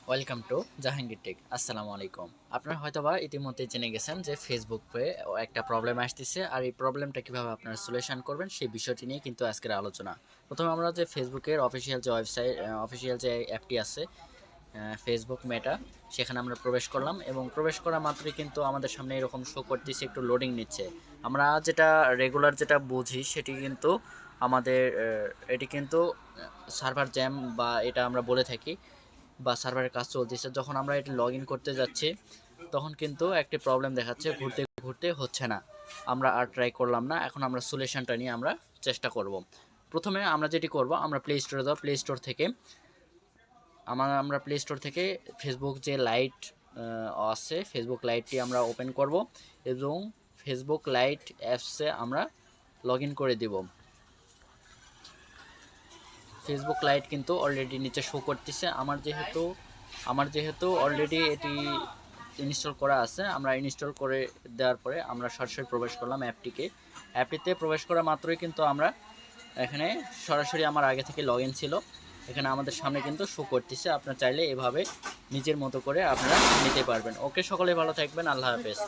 Welcome to Jahangir take. আসসালামু আলাইকুম। আপনারা হয়তোবা ইতিমধ্যে জেনে গেছেন যে ফেসবুকে একটা প্রবলেম আসতেছে, আর এই প্রবলেমটা কিভাবে আপনারা সলিউশন করবেন সেই বিষয়টি নিয়ে কিন্তু আজকের আলোচনা। প্রথমে আমরা যে ফেসবুকের অফিসিয়াল যে ওয়েবসাইট অফিসিয়াল যে অ্যাপটি আছে ফেসবুক মেটা, সেখানে আমরা প্রবেশ করলাম এবং প্রবেশ করা মাত্রই কিন্তু আমাদের সামনে এরকম শো করতেছে, একটু লোডিং নিচ্ছে। আমরা যেটা রেগুলার যেটা বুঝি সেটি কিন্তু আমাদের এটি কিন্তু সার্ভার জ্যাম বা এটা আমরা বলে থাকি, বা সার্ভারের কাজ চলতেছে। যখন আমরা এটা লগ ইন করতে যাচ্ছি তখন কিন্তু একটি প্রবলেম দেখাচ্ছে, ঘুরতে ঘুরতে হচ্ছে না। আমরা আর ট্রাই করলাম না, এখন আমরা সলিউশনটা নিয়ে আমরা চেষ্টা করব। প্রথমে আমরা যেটি করব, আমরা প্লে স্টোরে যাবো। প্লে স্টোর থেকে আমরা প্লে স্টোর থেকে ফেসবুক যে লাইট আছে, ফেসবুক লাইটটি আমরা ওপেন করব এবং ফেসবুক লাইট অ্যাপসে আমরা লগ ইন করে দেব। ফেসবুক লাইট কিন্তু অলরেডি নিচে শো করতেছে। আমার যেহেতু অলরেডি এটি ইনস্টল করা আছে, আমরা ইনস্টল করে দেওয়ার পরে আমরা সরাসরি প্রবেশ করলাম অ্যাপটিতে প্রবেশ করা মাত্রই কিন্তু আমরা এখানে সরাসরি আমার আগে থেকে লগ ইন ছিল, এখানে আমাদের সামনে কিন্তু শো করতেছে। আপনারা চাইলে এভাবে নিজের মতো করে আপনারা নিতে পারবেন। ওকে, সকলে ভালো থাকবেন। আল্লাহ হাফেজ।